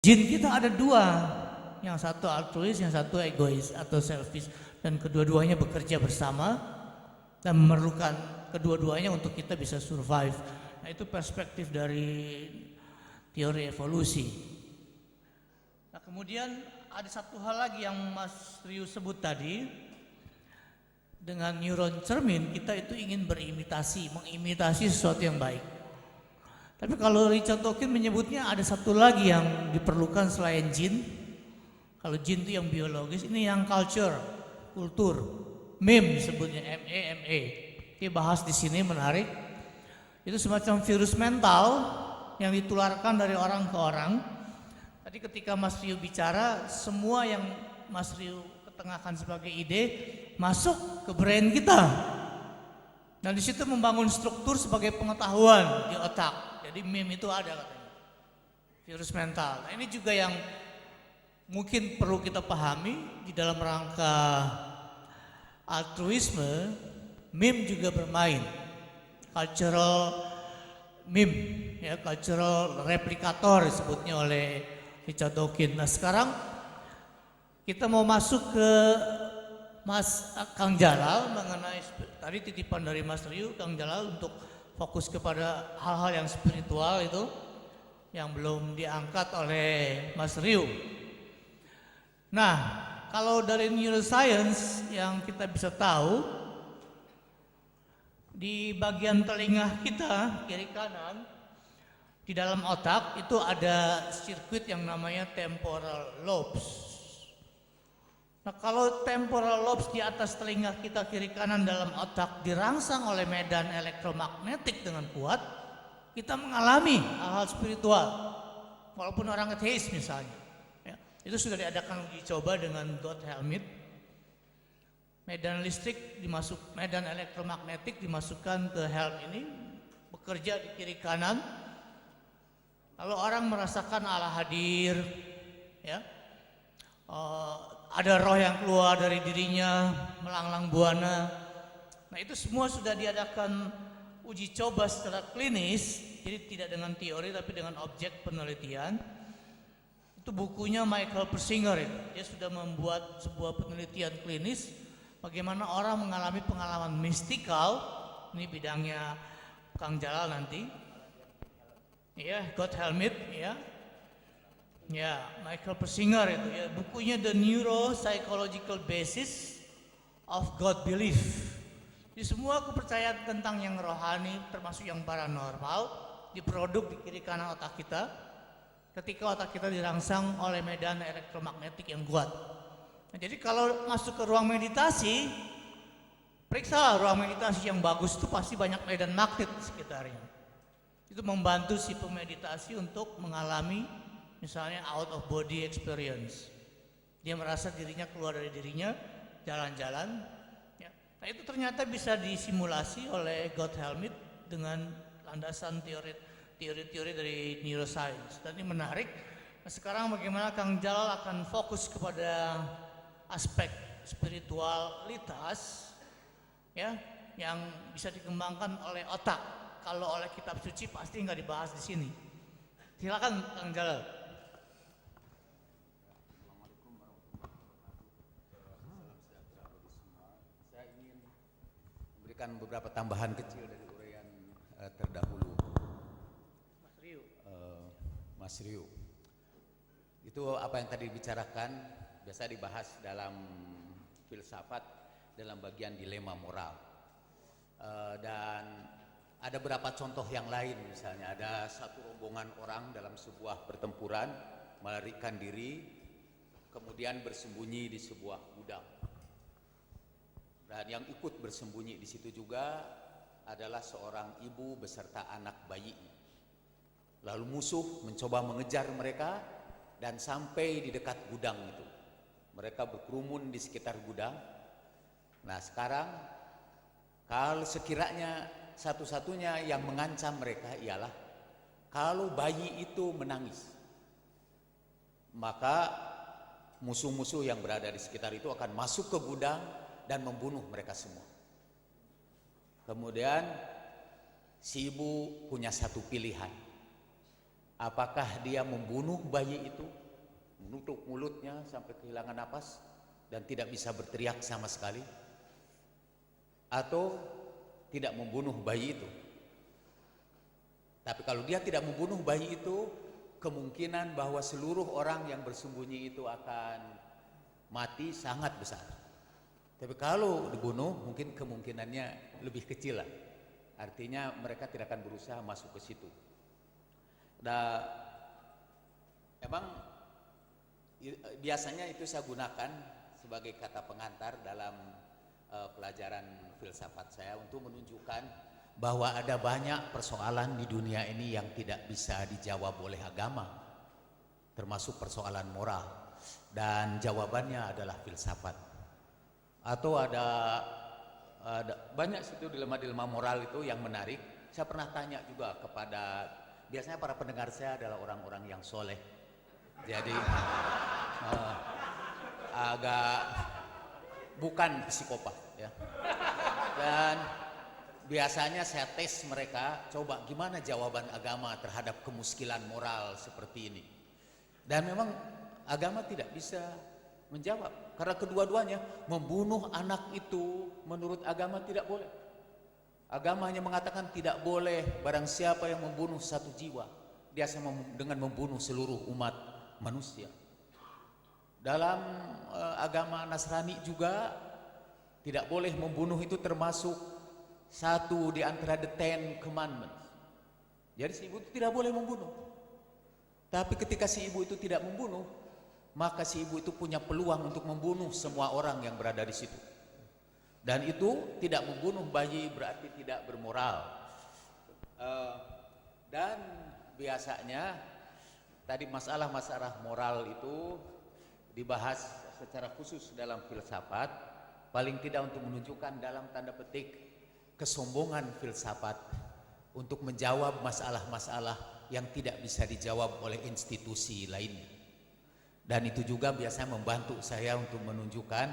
Jin kita ada dua, yang satu altruis, yang satu egois atau selfish, dan kedua-duanya bekerja bersama dan memerlukan kedua-duanya untuk kita bisa survive. Nah, itu perspektif dari teori evolusi. Nah, kemudian ada satu hal lagi yang Mas Ryu sebut tadi, dengan neuron cermin kita itu ingin mengimitasi sesuatu yang baik. Tapi kalau Richard Dawkins menyebutnya ada satu lagi yang diperlukan selain jin. Kalau jin itu yang biologis, ini yang kultur, meme disebutnya, M-E-M-E. Dia bahas di sini menarik. Itu semacam virus mental yang ditularkan dari orang ke orang. Tadi ketika Mas Ryu bicara, semua yang Mas Ryu ketengahkan sebagai ide masuk ke brain kita. Dan di situ membangun struktur sebagai pengetahuan di otak. Jadi meme itu ada katanya, virus mental. Nah, ini juga yang mungkin perlu kita pahami di dalam rangka altruisme. Meme juga bermain cultural meme, ya, cultural replikator disebutnya oleh Richard Dawkins. Nah, sekarang kita mau masuk ke Kang Jalal mengenai tadi titipan dari Mas Ryu, Kang Jalal untuk fokus kepada hal-hal yang spiritual itu yang belum diangkat oleh Mas Ryu. Nah, kalau dari neuroscience yang kita bisa tahu, di bagian telinga kita kiri kanan di dalam otak itu ada sirkuit yang namanya temporal lobes. Nah, kalau temporal lobes di atas telinga kita kiri kanan dalam otak dirangsang oleh medan elektromagnetik dengan kuat, kita mengalami hal-hal spiritual. Walaupun orang ateis misalnya, ya, itu sudah diadakan uji coba dengan Gotthard. Medan elektromagnetik dimasukkan ke helm ini, bekerja di kiri kanan. Lalu orang merasakan Allah hadir, ya. Ada roh yang keluar dari dirinya, melanglang buana. Nah, itu semua sudah diadakan uji coba secara klinis, jadi tidak dengan teori tapi dengan objek penelitian. Itu bukunya Michael Persinger itu. Dia sudah membuat sebuah penelitian klinis bagaimana orang mengalami pengalaman mistikal. Ini bidangnya Kang Jalal nanti. Ya, Gotthard, ya. Ya, Michael Persinger itu ya, bukunya The Neuropsychological Basis of God Belief. Jadi semua kepercayaan tentang yang rohani termasuk yang paranormal diproduk di kiri kanan otak kita ketika otak kita dirangsang oleh medan elektromagnetik yang kuat. Nah, jadi kalau masuk ke ruang meditasi, periksalah ruang meditasi yang bagus itu pasti banyak medan magnet di sekitarnya. Itu membantu si pemeditasi untuk mengalami misalnya out of body experience. Dia merasa dirinya keluar dari dirinya, jalan-jalan. Ya. Nah, itu ternyata bisa disimulasi oleh Gotthard dengan landasan teori-teori dari neuroscience. Dan ini menarik. Nah, sekarang bagaimana Kang Jalal akan fokus kepada aspek spiritualitas, ya, yang bisa dikembangkan oleh otak. Kalau oleh kitab suci pasti nggak dibahas di sini. Silakan Kang Jalal. Beberapa tambahan kecil dari uraian terdahulu Mas Ryu. Itu apa yang tadi dibicarakan biasa dibahas dalam filsafat dalam bagian dilema moral. Dan ada beberapa contoh yang lain, misalnya ada satu rombongan orang dalam sebuah pertempuran melarikan diri kemudian bersembunyi di sebuah gudang. Dan yang ikut bersembunyi di situ juga adalah seorang ibu beserta anak bayi. Lalu musuh mencoba mengejar mereka dan sampai di dekat gudang itu. Mereka berkerumun di sekitar gudang. Nah, sekarang kalau sekiranya satu-satunya yang mengancam mereka ialah kalau bayi itu menangis, maka musuh-musuh yang berada di sekitar itu akan masuk ke gudang dan membunuh mereka semua. Kemudian si ibu punya satu pilihan. Apakah dia membunuh bayi itu, menutup mulutnya sampai kehilangan napas dan tidak bisa berteriak sama sekali, atau tidak membunuh bayi itu? Tapi kalau dia tidak membunuh bayi itu, kemungkinan bahwa seluruh orang yang bersembunyi itu akan mati sangat besar. Tapi kalau dibunuh, mungkin kemungkinannya lebih kecil lah. Artinya mereka tidak akan berusaha masuk ke situ. Dan emang biasanya itu saya gunakan sebagai kata pengantar dalam pelajaran filsafat saya untuk menunjukkan bahwa ada banyak persoalan di dunia ini yang tidak bisa dijawab oleh agama, termasuk persoalan moral, dan jawabannya adalah filsafat. Atau ada banyak situ dilema-dilema moral itu yang menarik. Saya pernah tanya juga kepada, biasanya para pendengar saya adalah orang-orang yang soleh, jadi agak bukan psikopat ya. Dan biasanya saya tes mereka, coba gimana jawaban agama terhadap kemuskilan moral seperti ini. Dan memang agama tidak bisa menjawab, karena kedua-duanya. Membunuh anak itu menurut agama tidak boleh. Agama hanya mengatakan tidak boleh barang siapa yang membunuh satu jiwa, dia sama dengan membunuh seluruh umat manusia. Dalam agama Nasrani juga tidak boleh membunuh, itu termasuk satu di antara the 10 commandments. Jadi si ibu itu tidak boleh membunuh. Tapi ketika si ibu itu tidak membunuh, maka si ibu itu punya peluang untuk membunuh semua orang yang berada di situ. Dan itu tidak membunuh bayi berarti tidak bermoral. Dan biasanya tadi masalah-masalah moral itu dibahas secara khusus dalam filsafat, paling tidak untuk menunjukkan dalam tanda petik kesombongan filsafat untuk menjawab masalah-masalah yang tidak bisa dijawab oleh institusi lainnya. Dan itu juga biasanya membantu saya untuk menunjukkan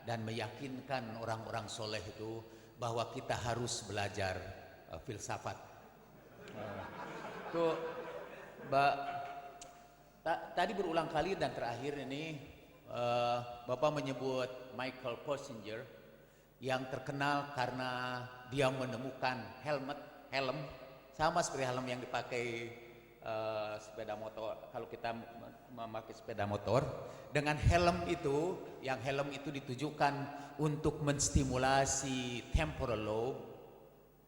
dan meyakinkan orang-orang soleh itu bahwa kita harus belajar filsafat. Itu tadi berulang kali dan terakhir ini Bapak menyebut Michael Porsinger yang terkenal karena dia menemukan helm sama seperti helm yang dipakai sepeda motor. Kalau kita memakai sepeda motor dengan helm itu, yang helm itu ditujukan untuk menstimulasi temporal lobe.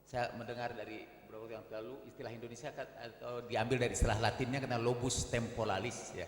Saya mendengar dari beberapa yang lalu istilah Indonesia atau diambil dari istilah Latinnya karena lobus temporalis ya.